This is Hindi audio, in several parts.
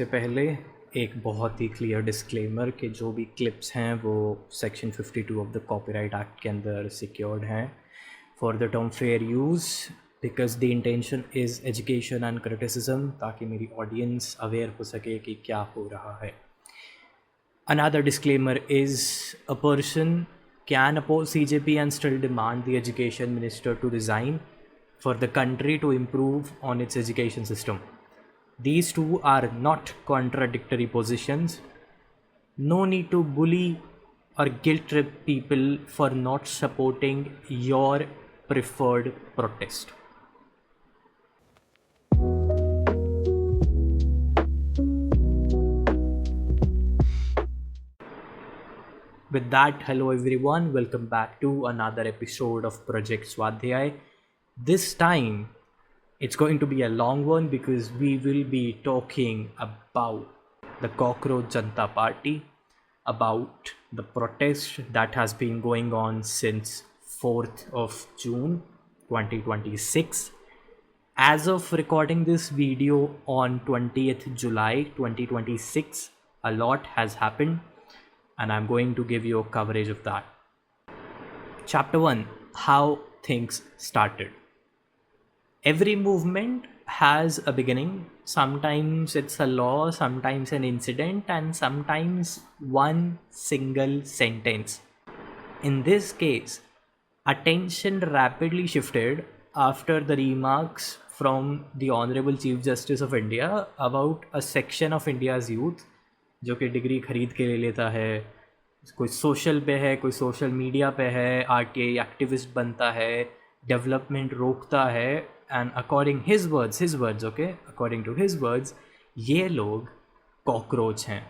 से पहले एक बहुत ही क्लियर डिस्क्लेमर कि जो भी क्लिप्स हैं वो section 52 of the copyright act के अंदर सिक्योर्ड हैं for the term fair use because the intention is education and criticism, ताकि मेरी ऑडियंस अवेयर हो सके कि क्या हो रहा है. Another disclaimer is a person can oppose CJP and still demand the education minister to resign for the country to improve on its education system. These two are not contradictory positions. No need to bully or guilt trip people for not supporting your preferred protest. With that, hello everyone, welcome back to another episode of Project Swadhyay. This time, it's going to be a long one because we will be talking about the Cockroach Janta Party, about the protest that has been going on since 4th of June 2026. As of recording this video on 20th July 2026, a lot has happened and I'm going to give you a coverage of that. Chapter 1: How things started. Every movement has a beginning. Sometimes it's a law, sometimes an incident, and sometimes one single sentence. In this case, attention rapidly shifted after the remarks from the Honorable Chief Justice of India about a section of India's youth जो कि डिग्री खरीद के ले लेता है, कोई सोशल पे है, कोई सोशल मीडिया पे है, आरटीआई एक्टिविस्ट बनता है, डेवलपमेंट रोकता है, and according his words okay, according to his words ये लोग कॉकरोच हैं.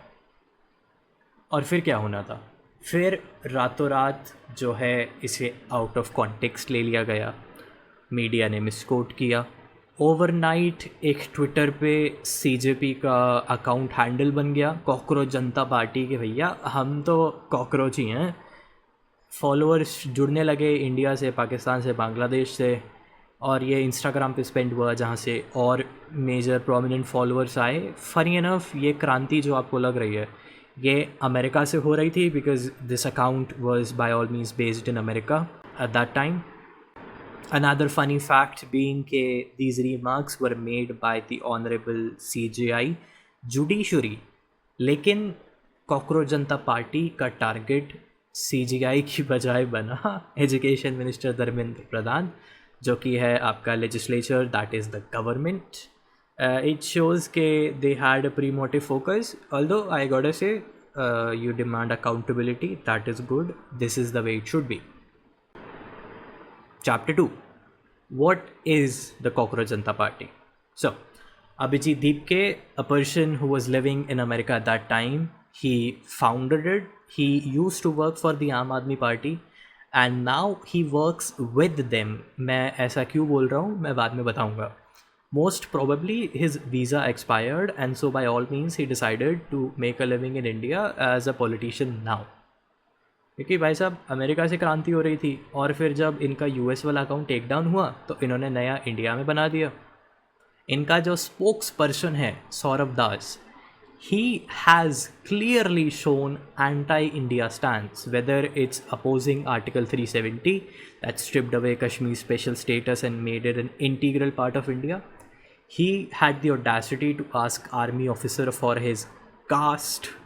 और फिर क्या होना था? फिर रातों रात जो है इसे आउट ऑफ कॉन्टेक्स्ट ले लिया गया, मीडिया ने मिसकोट किया. ओवरनाइट एक ट्विटर पे सीजेपी का अकाउंट हैंडल बन गया कॉकरोच जनता पार्टी के. भैया हम तो कॉकरोच ही हैं. फॉलोअर्स जुड़ने लगे इंडिया से, पाकिस्तान से, बांग्लादेश से, और ये इंस्टाग्राम पे स्पेंड हुआ जहाँ से और मेजर प्रोमिनेंट फॉलोअर्स आए. फनी इनफ ये क्रांति जो आपको लग रही है ये अमेरिका से हो रही थी because this account was by all means based in America at that time. Another funny fact being that these remarks were made by the Honorable CJI Judiciary, लेकिन कॉकरोच जनता पार्टी का टारगेट CJI की बजाय बना एजुकेशन मिनिस्टर धर्मेंद्र प्रधान, जो कि है आपका legislature, that is the government. It shows के they had a pre-motive focus. Although I gotta say, you demand accountability, that is good. This is the way it should be. Chapter 2: What is the Cockroach Janta Party? So, Abhijit Deepke, a person who was living in America at that time, he founded it. He used to work for the Aam Aadmi Party and now he works with them. मैं ऐसा क्यों बोल रहा हूँ मैं बाद में बताऊँगा. Most probably his visa expired and so by all means he decided to make a living in India as a politician now. क्योंकि भाई साहब अमेरिका से क्रांति हो रही थी और फिर जब इनका यूएस वाला अकाउंट टेक डाउन हुआ तो इन्होंने नया इंडिया में बना दिया. इनका जो स्पोक्स पर्सन है सौरभ दास, he has clearly shown anti-India stance, whether it's opposing Article 370 that stripped away Kashmir's special status and made it an integral part of India. He had the audacity to ask army officer for his caste.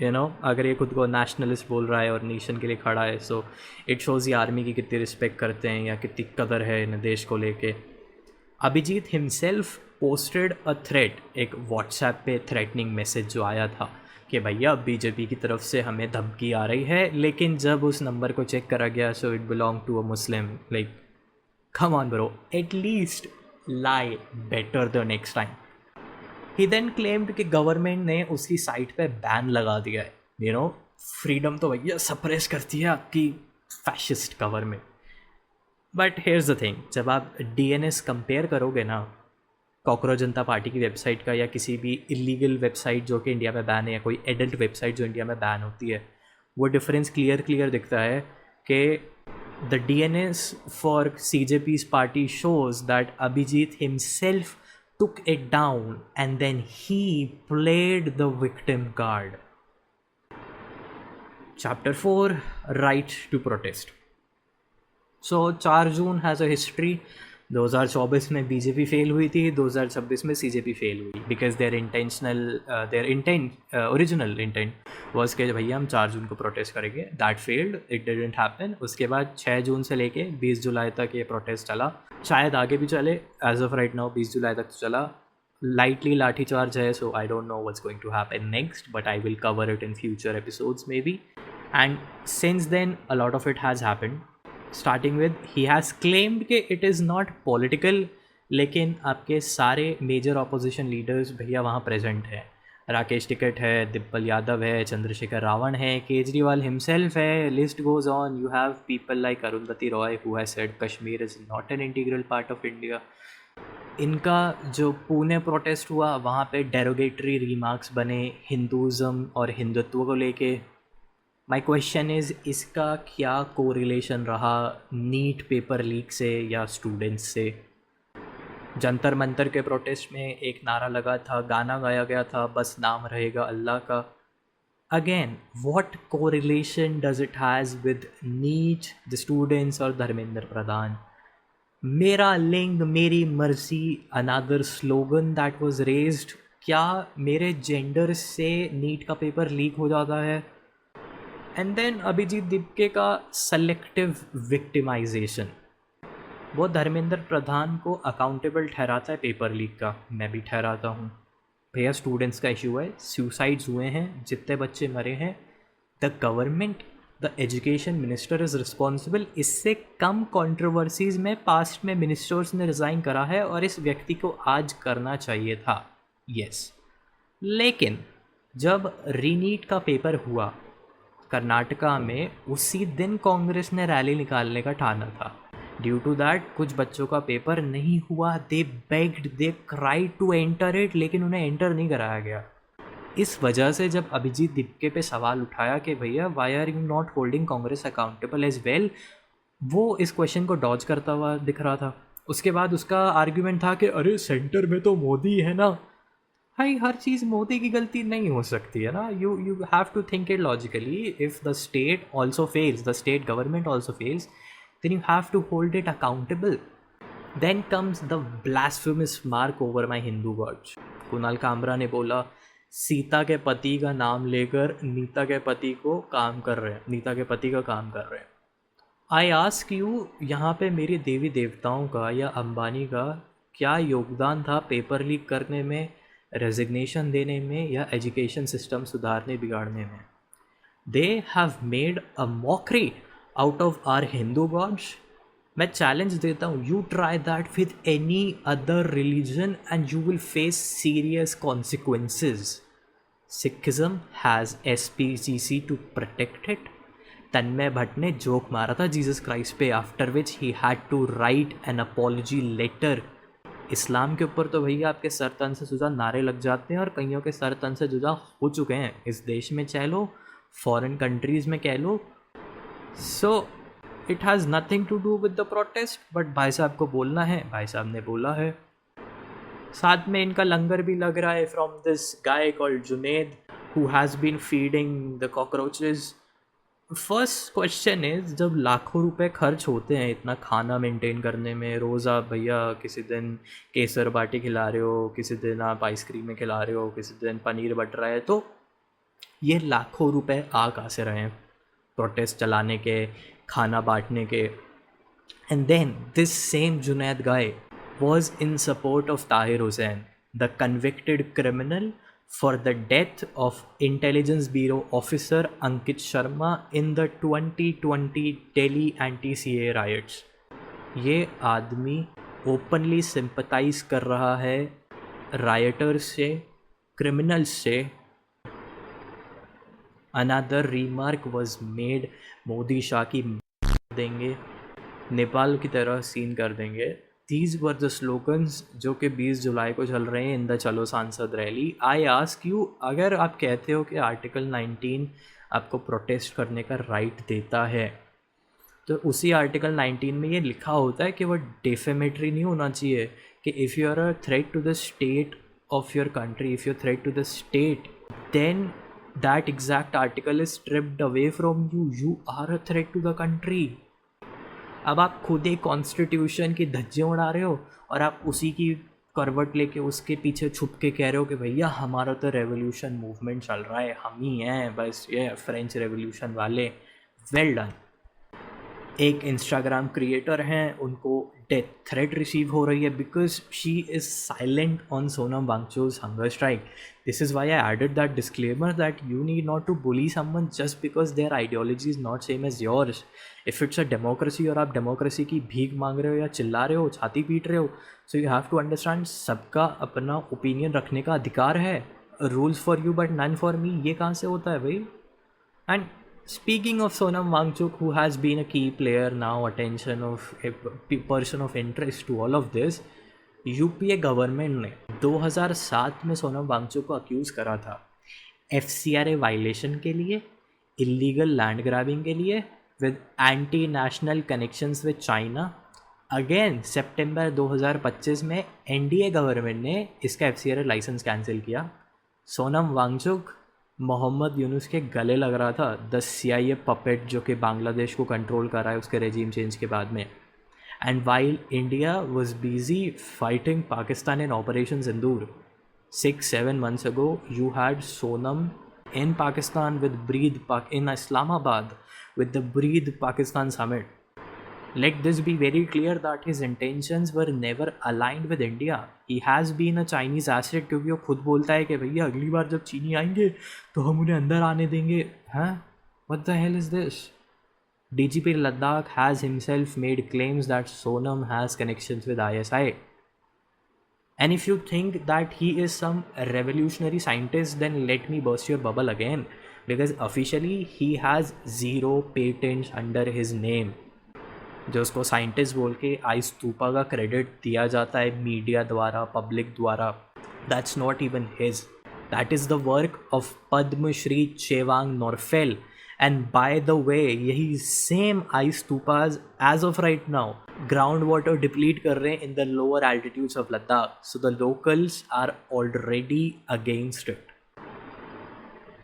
अगर ये खुद को नेशनलिस्ट बोल रहा है और नेशन के लिए खड़ा है, सो इट शोज़ ये आर्मी की कितनी रिस्पेक्ट करते हैं या कितनी कदर है इन देश को लेके. Abhijeet himself posted a threat, एक व्हाट्सएप पे थ्रेटनिंग मैसेज जो आया था कि भैया बीजेपी की तरफ से हमें धमकी आ रही है, लेकिन जब उस नंबर को चेक करा गया so it belong to a Muslim. Like come on bro, at least lie better the next time. He then claimed कि गवर्नमेंट ने उसकी साइट पे बैन लगा दिया है. फ्रीडम तो भैया सप्रेस करती है आपकी fascist government. But hairs the thing, जब आप DNS कंपेयर करोगे ना कॉकरोच जनता पार्टी की वेबसाइट का या किसी भी इलीगल वेबसाइट जो कि इंडिया में बैन है या कोई एडल्ट वेबसाइट जो इंडिया में बैन होती है, वो डिफरेंस क्लियर दिखता है कि the DNS for CJP's party shows that Abhijeet himself took it down and then he played the victim card. Chapter 4, Right to Protest. So 4 June has a history. 2024 में बीजेपी फेल हुई थी, 2026 में सीजेपी फेल हुई because their original intent was के भैया हम 4 जून को प्रोटेस्ट करेंगे. That failed, it didn't happen. उसके बाद 6 जून से लेके 20 जुलाई तक ये प्रोटेस्ट चला. शायद आगे भी चले. एज ऑफ राइट नाउ 20 जुलाई तक तो चला. लाइटली लाठीचार्ज है, so I don't know what's going to happen next, but I will cover it in future episodes maybe. And since then a lot of it has happened. Starting with he has claimed कि इट इज़ नॉट पॉलिटिकल, लेकिन आपके सारे मेजर ऑपोजिशन लीडर्स भैया वहाँ प्रेजेंट हैं. राकेश टिकैत है, दिप्पल यादव है, चंद्रशेखर रावण है, केजरीवाल हिमसेल्फ है, list goes on. You have people like Arundhati Roy who has said Kashmir is not an integral part of India. इनका जो पुणे प्रोटेस्ट हुआ वहाँ पे डेरोगेटरी रिमार्क्स बने हिंदुज़म और हिंदुत्व को लेके. माई क्वेश्चन इज़, इसका क्या कोरिलेशन रहा नीट पेपर लीक से या स्टूडेंट्स से? जंतर मंतर के प्रोटेस्ट में एक नारा लगा था, गाना गाया गया था, बस नाम रहेगा अल्लाह का. Again, what correlation does it has with NEET, the students और धर्मेंद्र प्रधान? मेरा लिंग मेरी मर्जी, another slogan that was raised. क्या मेरे जेंडर से नीट का पेपर लीक हो जाता है? एंड देन अभिजीत दिपके का सेलेक्टिव विक्टिमाइजेशन. वो धर्मेंद्र प्रधान को अकाउंटेबल ठहराता है पेपर लीक का. मैं भी ठहराता हूँ. भैया स्टूडेंट्स का इशू है, सुसाइड्स हुए हैं, जितने बच्चे मरे हैं, the government, the education minister is responsible. इससे कम कंट्रोवर्सीज में पास्ट में मिनिस्टर्स ने रिज़ाइन करा है और इस व्यक्ति को आज करना चाहिए था. यस, लेकिन जब रीनीट का पेपर हुआ कर्नाटका में, उसी दिन कांग्रेस ने रैली निकालने का ठाना था. ड्यू टू दैट कुछ बच्चों का पेपर नहीं हुआ. They begged, they cried to enter it, लेकिन उन्हें एंटर नहीं कराया गया. इस वजह से जब अभिजीत दिपके पे सवाल उठाया कि भैया why are you not holding Congress accountable as well, वो इस क्वेश्चन को डॉज करता हुआ दिख रहा था. उसके बाद उसका आर्ग्यूमेंट था कि अरे सेंटर में तो मोदी है ना. भाई हर चीज़ मोदी की गलती नहीं हो सकती है ना. You have to think it logically. If the state also fails, the state government also fails, then you have to hold it accountable. Then comes the blasphemous mark over my Hindu gods. Kunal Kamra ने बोला सीता के पति का नाम लेकर नीता के पति को काम कर रहे हैं, नीता के पति का काम कर रहे हैं. आई आस्क यू, यहाँ पे मेरे देवी देवताओं का या अंबानी का क्या योगदान था पेपर लीक करने में, रेजिग्नेशन देने में या एजुकेशन सिस्टम सुधारने बिगाड़ने में? They have made a mockery out of our Hindu gods. मैं चैलेंज देता हूँ, you try that with any other religion and you will face serious consequences. Sikhism has SPGC to protect it. Tanmay Bhatt ने जोक मारा था जीसस क्राइस्ट पे, after which he had to write an apology letter. Islam के ऊपर तो भैया आपके सर तन से जुदा नारे लग जाते हैं और कईयों के सर तन से जुदा हो चुके हैं इस देश में, चाहे लो फॉरेन कंट्रीज़ में कह लो. So it has nothing to do with the protest, but भाई साहब को बोलना है, भाई साहब ने बोला है. साथ में इनका लंगर भी लग रहा है from this guy called Junaid who has been feeding the cockroaches. First question is, जब लाखों रुपए खर्च होते हैं इतना खाना मेंटेन करने में, रोज़ आप भैया किसी दिन केसर बाटी खिला रहे हो, किसी दिन आप आइसक्रीमें खिला रहे हो, किसी दिन पनीर बट रहा है, तो ये लाखों रुपए आ कहाँ से रहे हैं प्रोटेस्ट चलाने के, खाना बांटने के? And then this same Junaid guy was in support of Tahir Hussain, the convicted criminal for the death of Intelligence Bureau officer Ankit Sharma in the 2020 Delhi anti-CAA riots. ये आदमी ओपनली सिंपथाइज कर रहा है राइटर्स से, क्रिमिनल्स से. Another remark was made, Modi Shah की देंगे, नेपाल की तरह सीन कर देंगे. These were the slogans जो कि 20 जुलाई को चल रहे हैं इन द चलो सांसद रैली. आई आस्क यू, अगर आप कहते हो कि आर्टिकल 19 आपको प्रोटेस्ट करने का राइट देता है, तो उसी आर्टिकल 19 में ये लिखा होता है कि वो डेफेमेटरी नहीं होना चाहिए, कि if you are a threat to the state of your country, if you're threat to the state, then that exact article is stripped away from you. You are a threat to the country. अब आप खुद एक कॉन्स्टिट्यूशन की धज्जियाँ उड़ा रहे हो और आप उसी की करवट लेके उसके पीछे छुप के कह रहे हो कि भैया हमारा तो रेवोल्यूशन मूवमेंट चल रहा है, हम ही हैं बस ये फ्रेंच रेवोल्यूशन वाले. Well done. एक इंस्टाग्राम क्रिएटर हैं, उनको डेथ थ्रेट रिसीव हो रही है because she is silent on Sonam Wangchuk's hunger strike. This is why I added that disclaimer that you need not to bully someone just because their ideology is not same as yours. If it's a democracy और आप डेमोक्रेसी की भीख मांग रहे हो या चिल्ला रहे हो, छाती पीट रहे हो, so you have to understand सबका अपना ओपिनियन रखने का अधिकार है. Rules for you but none for me, ये कहाँ से होता है भाई? And speaking of Sonam Wangchuk, who has been a key player now, attention of a person of interest to all of this, UPA government ने 2007 में सोनम वांगचुक को अक्यूज़ करा था एफसीआरए वायलेशन के लिए, इलीगल लैंड ग्रैबिंग के लिए, with anti national connections with China. Again सितंबर 2025 में एनडीए गवर्नमेंट ने इसका एफसीआरए लाइसेंस कैंसिल किया. सोनम वांगचुक मोहम्मद यूनुस के गले लग रहा था, द CIA पपेट जो कि बांग्लादेश को कंट्रोल कर रहा है उसके रेजीम चेंज के बाद में. And while India was busy fighting Pakistan in operation Sindoor 6-7 months ago, you had Sonam in Pakistan with in Islamabad with the Breathe Pakistan Summit. Let this be very clear that his intentions were never aligned with India. He has been a Chinese asset, क्योंकि वो खुद बोलता है कि भैया अगली बार जब चीनी आएंगे तो हम उन्हें अंदर आने देंगे. हाँ, what the hell is this? DGP Ladakh has himself made claims that Sonam has connections with ISI. And if you think that he is some revolutionary scientist, then let me burst your bubble again, because officially he has 0 patents under his name. जो उसको साइंटिस्ट बोल के आई स्तूपा का क्रेडिट दिया जाता है मीडिया द्वारा, पब्लिक द्वारा, that's not even his. That is the work of Padma Shri Chewang Norphel. And by the way यही same ice stupas as of right now ground water deplete कर रहे हैं in the lower altitudes of Ladakh. So the locals are already against it.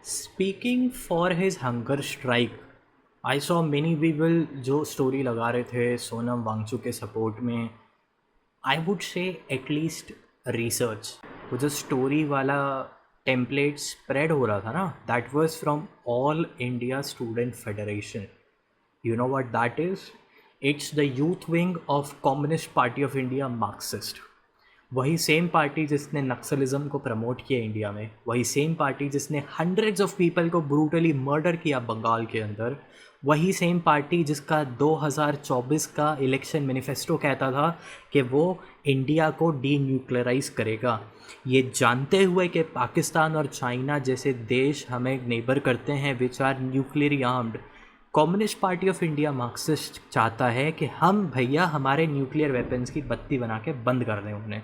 Speaking for his hunger strike, I saw many people जो स्टोरी लगा रहे थे सोनम वांगचुक के सपोर्ट में. I would say at least research. वो जो स्टोरी वाला टेम्पलेट स्प्रेड हो रहा था ना, that was from all India Student federation. You know what that is? It's the youth wing of communist Party of India, Marxist. वही सेम पार्टी जिसने नक्सलिज्म को प्रमोट किया इंडिया में, वही सेम पार्टी जिसने हंड्रेड्स ऑफ पीपल को ब्रूटली मर्डर किया बंगाल के अंदर, वही सेम पार्टी जिसका 2024 का इलेक्शन मैनिफेस्टो कहता था कि वो इंडिया को डीन्यूक्लियराइज करेगा. ये जानते हुए कि पाकिस्तान और चाइना जैसे देश हमें नेबर करते हैं which are nuclearly armed, Communist Party of India Marxist चाहता है कि हम भैया हमारे न्यूक्लियर वेपन्स की बत्ती बना के बंद कर दें उन्हें.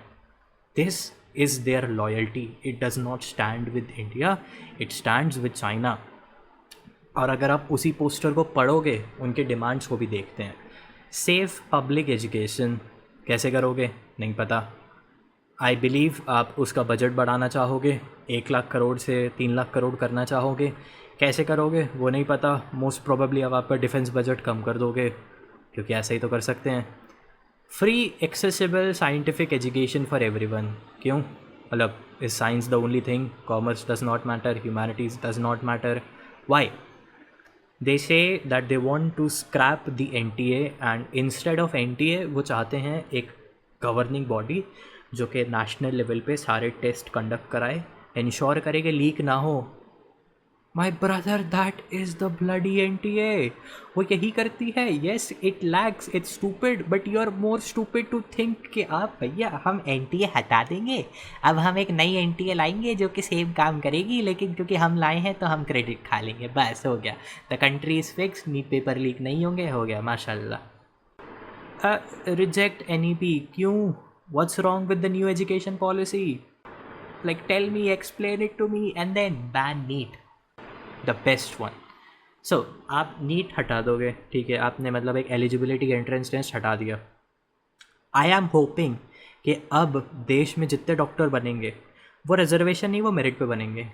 This is their loyalty. It does not stand with India, it stands with China. और अगर आप उसी पोस्टर को पढ़ोगे, उनके डिमांड्स को भी देखते हैं. सेफ पब्लिक एजुकेशन कैसे करोगे नहीं पता. आई बिलीव आप उसका बजट बढ़ाना चाहोगे, 1 लाख करोड़ से 3 लाख करोड़ करना चाहोगे. कैसे करोगे वो नहीं पता. मोस्ट प्रोबेबली अब आपका डिफेंस बजट कम कर दोगे, क्योंकि ऐसा ही तो कर सकते हैं. Free accessible scientific education for everyone. क्यों? मतलब is science the only thing? Commerce does not matter, humanities does not matter. Why? They say that they want to scrap the NTA, and instead of NTA वो चाहते हैं एक गवर्निंग बॉडी जो कि नेशनल लेवल पे सारे टेस्ट कंडक्ट कराए, इंश्योर करे कि लीक ना हो. My brother, that is the bloody NTA. वो यही करती है. Yes, it lags, it's stupid, but you are more stupid to think कि आप भैया हम NTA हटा देंगे, अब हम एक नई NTA लाएंगे जो कि सेम काम करेगी, लेकिन क्योंकि हम लाए हैं तो हम क्रेडिट खा लेंगे, बस हो गया. The country is fix, NEET paper leak नहीं होंगे, हो गया माशाल्लाह. Reject NEP. क्यों? What's wrong with the new education policy? Like tell me, explain it to me, and then ban NEET, the best one. So आप नीट हटा दोगे, ठीक है, आपने मतलब एक एलिजिबिलिटी एंट्रेंस टेस्ट हटा दिया. आई एम होपिंग कि अब देश में जितने डॉक्टर बनेंगे वो रिजर्वेशन नहीं, वो मेरिट पे बनेंगे।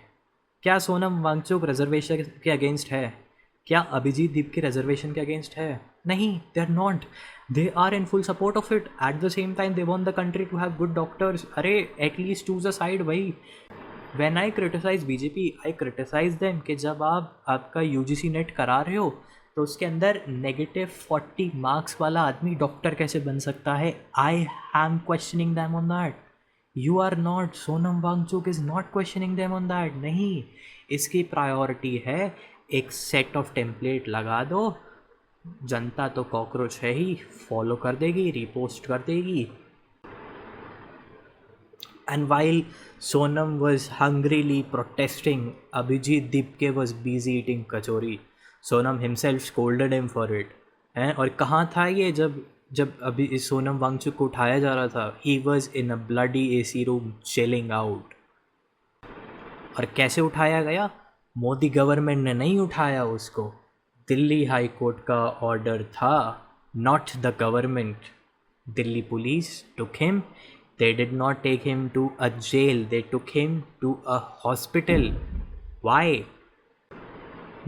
क्या सोनम वांगचुक रिजर्वेशन के अगेंस्ट है? क्या अभिजीत दीप के रिजर्वेशन के अगेंस्ट है? नहीं, they are not. They are in full support of it. At the same time they want the country to have good doctors. अरे एटलीस्ट चूज अ साइड भाई। When I criticize BJP, I criticize them कि जब आप आपका यूजीसी नेट करा रहे हो तो उसके अंदर -40 मार्क्स वाला आदमी डॉक्टर कैसे बन सकता है? I am questioning them on that. You are not. Sonam Wangchuk is not questioning them on that. नहीं, इसकी प्रायोरिटी है एक सेट ऑफ टेम्पलेट लगा दो, जनता तो कॉकरोच है ही, फॉलो कर देगी, रिपोस्ट कर देगी। And while Sonam was hungrily protesting, Abhijit Dipke was busy eating kachori. Sonam himself scolded him for it. हैं? और कहाँ था ये जब जब अभी इस सोनम वांगचुक को उठाया जा रहा था? He was in a bloody AC room chilling out. और कैसे उठाया गया? मोदी गवर्नमेंट ने नहीं उठाया उसको, दिल्ली हाई कोर्ट का ऑर्डर था, not the government. Delhi police took him. They did not take him to a jail, they took him to a hospital. Why?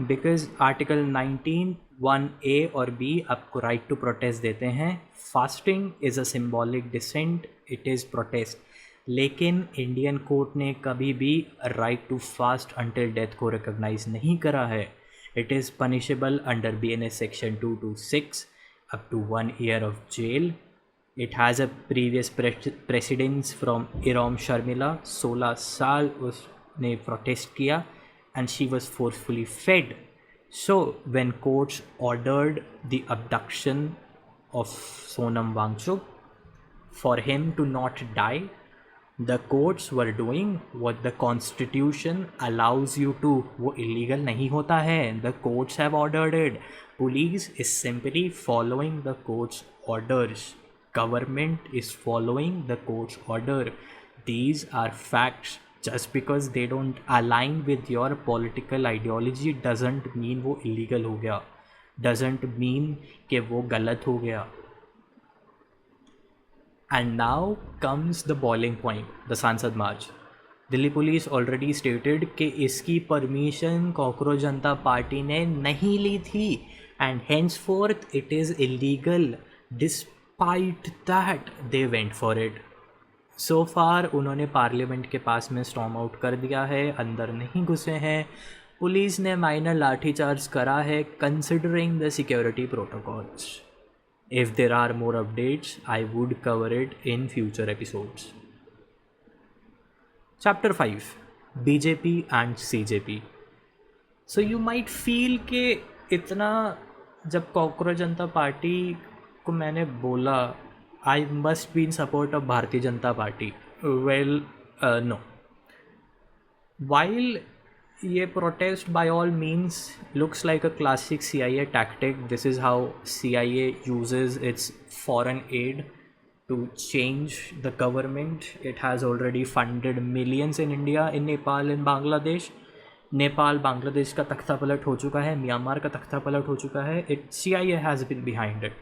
Because Article 19 1A और B आपको right to protest देते हैं। Fasting is a symbolic dissent, it is protest. लेकिन इंडियन कोर्ट ने कभी भी right to fast until death को recognize नहीं करा है। It is punishable under BNS section 226 up to 1 year of jail. It has a previous precedence from Iram Sharmila। 16 साल उसने protest किया and she was forcefully fed. So when courts ordered the abduction of Sonam Wangchuk for him to not die, the courts were doing what the constitution allows you to। वो illegal नहीं होता है। The courts have ordered it. Police is simply following the court's orders. Government is following the court's order. These are facts. Just because they don't align with your political ideology doesn't mean वो illegal हो गया, doesn't mean कि वो गलत हो गया। And now comes the boiling point, the सांसद मार्च। दिल्ली पुलिस ऑलरेडी स्टेटेड कि इसकी परमिशन कॉकरोच जनता पार्टी ने नहीं ली थी and henceforth it is illegal। Despite that they went for it. So far उन्होंने पार्लियामेंट के पास में स्टॉर्म आउट कर दिया है, अंदर नहीं घुसे हैं। पुलिस ने माइनर लाठीचार्ज करा है considering the security protocols. If there are more updates, I would cover it in future episodes. Chapter 5 BJP and CJP. So you might feel कि इतना जब कॉकरोच जनता पार्टी को मैंने बोला I must be in support of Bharatiya Janata Party, well no. While ये protest by all means looks like a classic CIA tactic, this is how CIA uses its foreign aid to change the government. It has already funded millions in India, in Nepal, in Bangladesh. Nepal Bangladesh का तख्ता पलट हो चुका है, म्यांमार का तख्ता पलट हो चुका है। CIA has been behind it.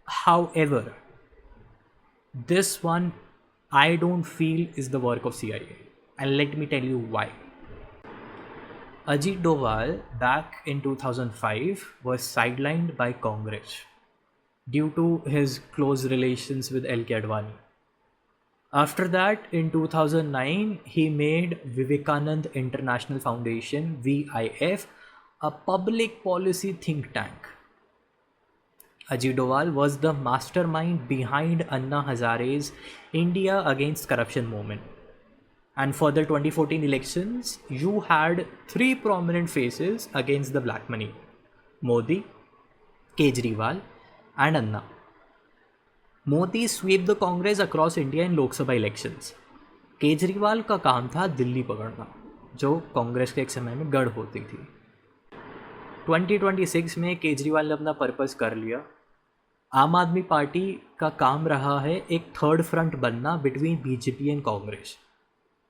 However, this one I don't feel is the work of CIA, and let me tell you why. Ajit Doval back in 2005 was sidelined by Congress due to his close relations with L.K. Advani. After that, in 2009, he made Vivekanand International Foundation (VIF) a public policy think tank. Ajit Doval was the mastermind behind Anna Hazare's India Against Corruption movement. And for the 2014 elections, you had 3 prominent faces against the black money: Modi, Kejriwal, and Anna. Modi swept the Congress across India in Lok Sabha elections. Kejriwal का काम था दिल्ली पकड़ना, जो कांग्रेस के एक समय में गढ़ होती थी। 2026 में केजरीवाल ने अपना पर्पस कर लिया। आम आदमी पार्टी का काम रहा है एक थर्ड फ्रंट बनना between BJP and Congress,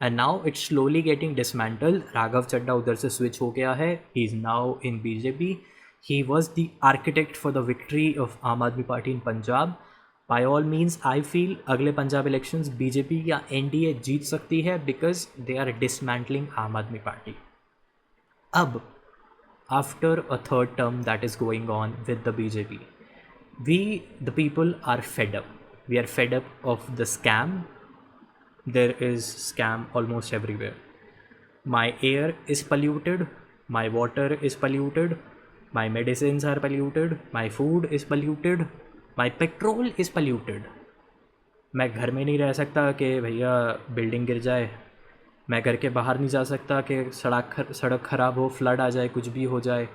and now it's slowly getting dismantle. Raghav Chadha उधर से स्विच हो गया है, he is now in BJP. He was the architect for the victory of Aam Aadmi Party in Punjab. By all means I feel अगले पंजाब इलेक्शंस बीजेपी या एनडीए जीत सकती है बिकॉज दे आर डिसमैंटलिंग आम आदमी पार्टी. अब after a third term that is going on with the BJP, we the people are fed up. We are fed up of the scam. There is scam almost everywhere. My air is polluted, my water is polluted, my medicines are polluted, my food is polluted, my petrol is polluted. मैं घर में नहीं रह सकता कि भैया बिल्डिंग गिर जाए, मैं घर के बाहर नहीं जा सकता कि सड़क ख़राब हो, फ्लड आ जाए, कुछ भी हो जाए.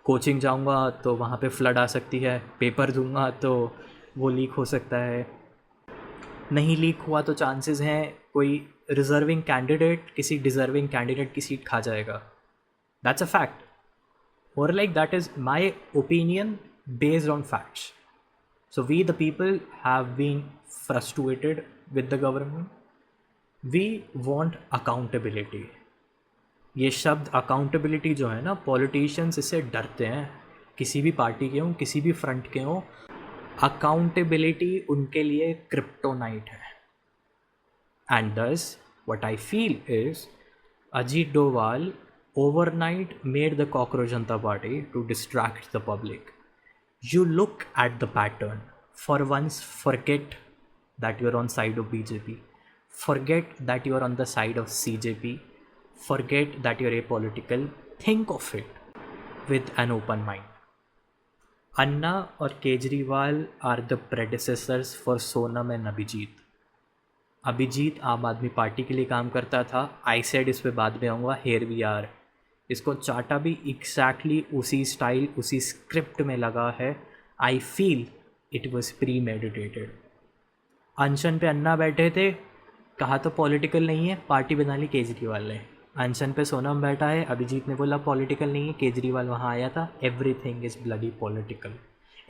कोचिंग जाऊंगा तो वहाँ पे फ्लड आ सकती है, पेपर दूंगा तो वो लीक हो सकता है, नहीं लीक हुआ तो चांसेस हैं कोई रिजर्विंग कैंडिडेट किसी डिज़र्विंग कैंडिडेट की सीट खा जाएगा. That's a fact. और like that is my opinion based on facts. So we the people have been frustrated with the government. We want accountability. ये शब्द अकाउंटेबिलिटी जो है ना, पॉलिटिशियंस इससे डरते हैं, किसी भी पार्टी के हों, किसी भी फ्रंट के हों. अकाउंटेबिलिटी उनके लिए क्रिप्टोनाइट है. एंड दस what I feel is Ajit Doval overnight made the Cockroach Janata Party to distract the public. You look at the pattern. For once, forget that you're on side of BJP. Forget that you're on the side of CJP. Forget that you're apolitical. Think of it with an open mind. Anna और Kejriwal are the predecessors for Sonam and Abhijit. Abhijit आम आदमी पार्टी के लिए काम करता था. आई सेड इस पे बाद में आऊँगा. Here we are. इसको चाटा भी एग्जैक्टली उसी स्टाइल उसी स्क्रिप्ट में लगा है. I feel it was pre meditated. अनशन पे अन्ना बैठे थे, कहा तो पॉलिटिकल नहीं है, पार्टी बना ली केजरीवाल ने. अनशन पे सोनम बैठा है, अभिजीत ने बोला पॉलिटिकल नहीं है, केजरीवाल वहाँ आया था. Everything is bloody political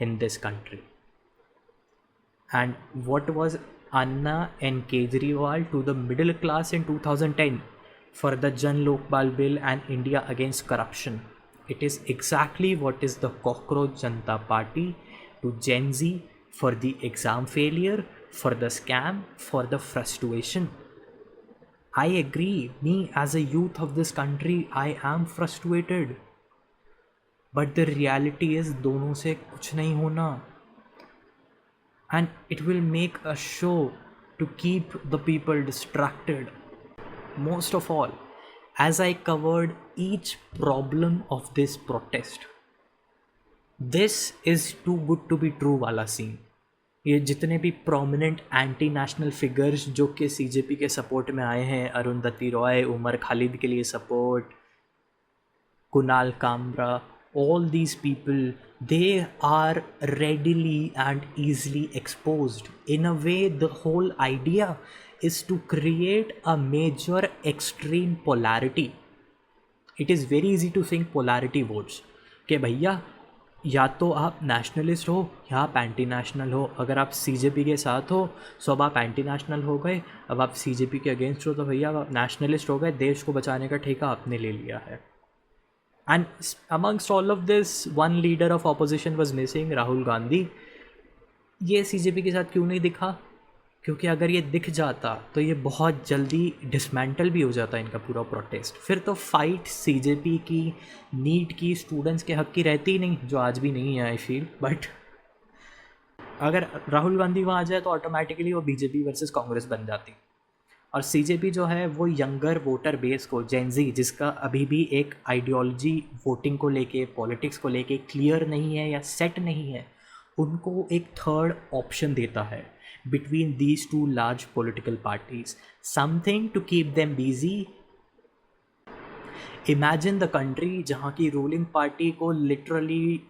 in this country. And what was Anna and Kejriwal to the middle class in 2010 for the Jan Lokpal bill and India against corruption? It is exactly what is the Cockroach Janata Party to Gen Z for the exam failure, for the scam, for the frustration. I agree, me as a youth of this country, I am frustrated. But the reality is दोनों से कुछ नहीं होना. And it will make a show to keep the people distracted. Most of all, as I covered each problem of this protest, this is too good to be true वाला सीन. ये जितने भी प्रोमिनेंट एंटी नेशनल फिगर्स जो कि सीजेपी के सपोर्ट में आए हैं, अरुंधति रॉय, उमर खालिद के लिए support, Kunal Kamra, all these people, they are readily and easily exposed. In a way, the whole idea is to create a major extreme polarity. It is very easy to think polarity votes कि भैया या तो आप नेशनलिस्ट हो या आप एंटी नेशनल हो. अगर आप सीजेपी के साथ हो सो अब आप एंटी नेशनल हो गए, अब आप सीजेपी के अगेंस्ट हो तो भैया आप नेशनलिस्ट हो गए. देश को बचाने का ठेका आपने ले लिया है. And amongst all of this one leader of opposition was missing, Rahul Gandhi. ये सीजेपी के साथ क्यों नहीं दिखा? क्योंकि अगर ये दिख जाता तो ये बहुत जल्दी डिसमेंटल भी हो जाता इनका पूरा प्रोटेस्ट. फिर तो फाइट सीजेपी की, नीट की, स्टूडेंट्स के हक की रहती ही नहीं, जो आज भी नहीं है आई फील. बट अगर राहुल गांधी वहाँ आ जाए तो ऑटोमेटिकली वो बीजेपी वर्सेस कांग्रेस बन जाती. और सीजेपी जो है वो यंगर वोटर बेस को, जेनजी, जिसका अभी भी एक आइडियोलॉजी वोटिंग को लेके, पॉलिटिक्स को लेके क्लियर नहीं है या सेट नहीं है, उनको एक थर्ड ऑप्शन देता है between these two large political parties, something to keep them busy. Imagine the country जहाँ की रूलिंग पार्टी को लिटरली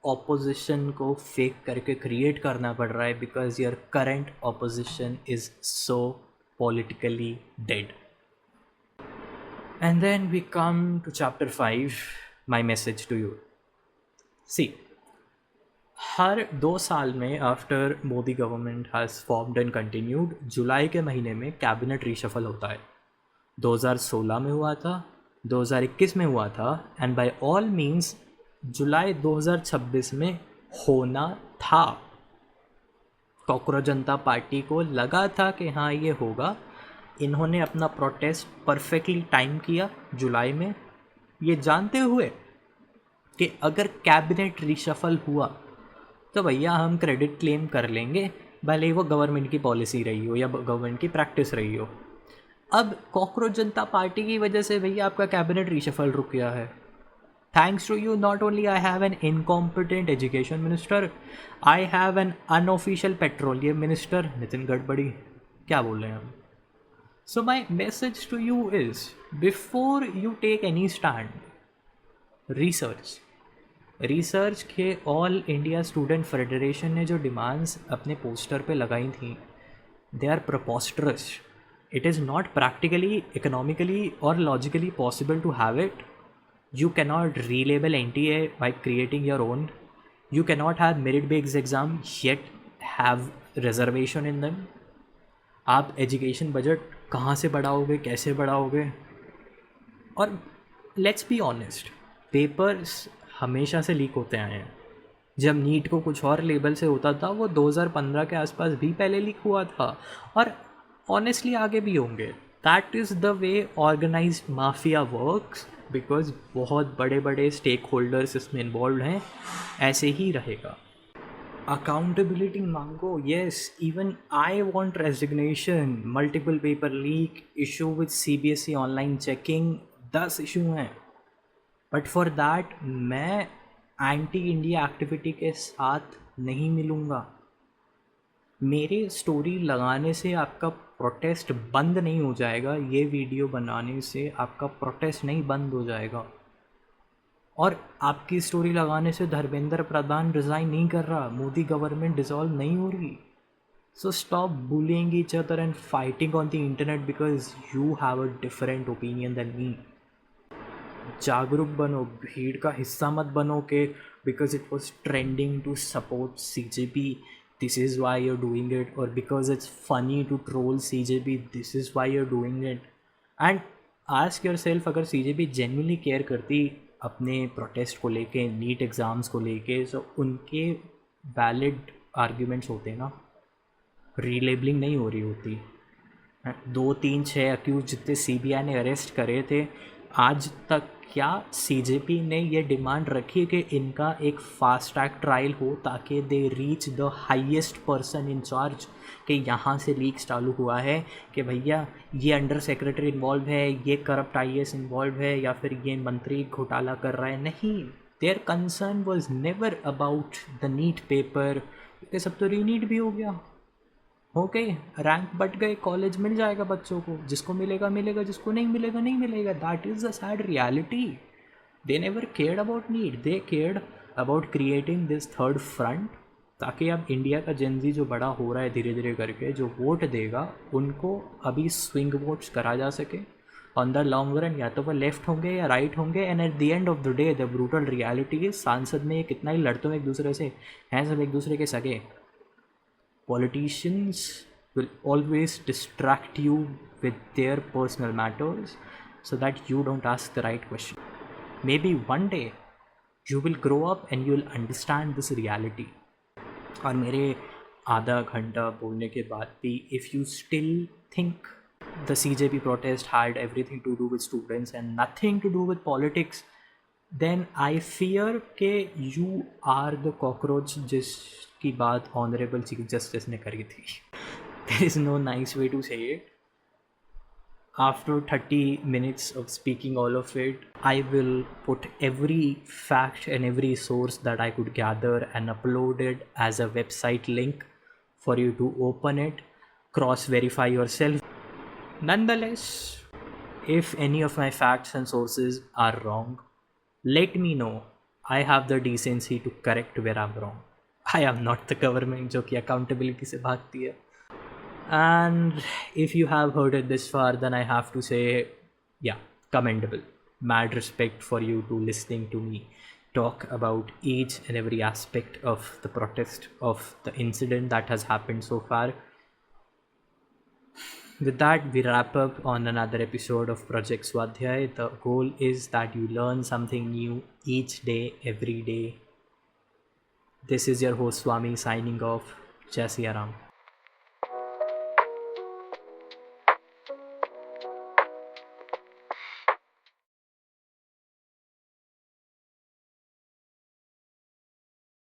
ऑपोजिशन को फेक करके क्रिएट करना पड़ रहा है because your current opposition is so politically dead. And then we come to chapter 5, my message to you. See, हर 2 साल में after Modi government has formed and continued, जुलाई के महीने में कैबिनेट रीशफल होता है. 2016 में हुआ था, 2021 में हुआ था, एंड बाय ऑल मीन्स जुलाई 2026 में होना था. कॉकरोच जनता पार्टी को लगा था कि हाँ ये होगा। इन्होंने अपना प्रोटेस्ट परफेक्टली टाइम किया जुलाई में, ये जानते हुए कि अगर कैबिनेट रिशफल हुआ तो भैया हम क्रेडिट क्लेम कर लेंगे, भले ही वो गवर्नमेंट की पॉलिसी रही हो या गवर्नमेंट की प्रैक्टिस रही हो। अब कॉकरोच जनता पार्टी की वजह से भैया आपका कैबिनेट रिशफल रुक गया है। Thanks to you, not only I have an incompetent education minister, I have an unofficial petroleum minister, Nitin Gadkari. क्या बोल रहे हैं हम? So my message to you is, before you take any stand, research के ऑल इंडिया स्टूडेंट फेडरेशन ने जो डिमांड्स अपने पोस्टर पे लगाई थी, they are preposterous. It is not practically, economically और logically possible to have it. You cannot relabel NTA by creating your own. You cannot have merit-based exam yet have reservation in them. आप एजुकेशन बजट कहाँ से बढ़ाओगे, कैसे बढ़ाओगे? और लेट्स बी ऑनेस्ट, पेपर्स हमेशा से लीक होते आए हैं. जब नीट को कुछ और लेबल से होता था, वो 2015 के आसपास भी पहले लीक हुआ था, और ऑनेस्टली आगे भी होंगे. That is the way organized mafia works, because बहुत बड़े बड़े स्टेक होल्डर्स इसमें इन्वॉल्व हैं. ऐसे ही रहेगा. अकाउंटेबिलिटी मांगो, yes, even I want resignation. Multiple paper leak, issue with CBSE online checking, 10 issue हैं. बट फॉर दैट मैं एंटी इंडिया एक्टिविटी के साथ नहीं मिलूँगा. मेरे स्टोरी लगाने से आपका प्रोटेस्ट बंद नहीं हो जाएगा. ये वीडियो बनाने से आपका प्रोटेस्ट नहीं बंद हो जाएगा. और आपकी स्टोरी लगाने से धर्मेंद्र प्रधान रिज़ाइन नहीं कर रहा, मोदी गवर्नमेंट डिसॉल्व नहीं हो रही. So stop bullying each other and fighting on the internet because you have a different opinion than me. जागरूक बनो, भीड़ का हिस्सा मत बनो कि because it was trending to support CJP, this is why you're doing it, or because it's funny to troll CJP, this is why you're doing it. And ask yourself, अगर CJP genuinely care करती अपने प्रोटेस्ट को लेके, नीट एग्ज़ाम्स को लेके, so उनके वैलिड आर्ग्यूमेंट्स होते ना, रीलेबलिंग नहीं हो रही होती. 2, 3, 6 अक्यूज जितने CBI ने अरेस्ट करे थे, आज तक क्या CJP ने ये डिमांड रखी कि इनका एक फास्ट ट्रैक ट्रायल हो ताकि they reach the highest person in charge, कि यहाँ से लीक्स चालू हुआ है कि भैया ये अंडर सेक्रेटरी इन्वॉल्व है, ये करप्ट IAS इन्वॉल्व है, या फिर ये मंत्री घोटाला कर रहा है. नहीं, their concern was never about the NEET paper. ये सब तो रीनीट भी हो गया, ओके, रैंक बढ़ गए, कॉलेज मिल जाएगा बच्चों को, जिसको मिलेगा मिलेगा, जिसको नहीं मिलेगा नहीं मिलेगा. That is the sad reality. They never cared about need, they cared about creating this third front, ताकि अब इंडिया का जेनजी जो बड़ा हो रहा है धीरे धीरे करके, जो वोट देगा उनको अभी स्विंग वोट्स करा जा सके. ऑन द लॉन्ग रन या तो वो लेफ्ट होंगे या राइट होंगे. And at the end of the day the brutal reality is, सांसद में कितना ही लड़ते हो एक दूसरे से, हैं सब एक दूसरे के सगे. Politicians will always distract you with their personal matters so that you don't ask the right question. Maybe one day you will grow up and you will understand this reality. और मेरे आधा घंटा बोलने के बाद भी, if you still think the CJP protest had everything to do with students and nothing to do with politics, then I fear कि you are the cockroach जिसकी बात ऑनरेबल चीफ जस्टिस ने करी थी. There is no nice way to say it. After 30 minutes of speaking all of it, I will put every fact and every source that I could gather and upload it as a website link for you to open it, cross-verify yourself. Nonetheless, if any of my facts and sources are wrong, let me know. I have the decency to correct where I'm wrong. I am not the government जो कि accountability से भागती है. And if you have heard it this far, then I have to say, yeah, commendable. Mad respect for you to listening to me talk about each and every aspect of the protest, of the incident that has happened so far. With that, we wrap up on another episode of Project Swadhyay. The goal is that you learn something new each day, every day. This is your host Swami signing off. जय सिया राम।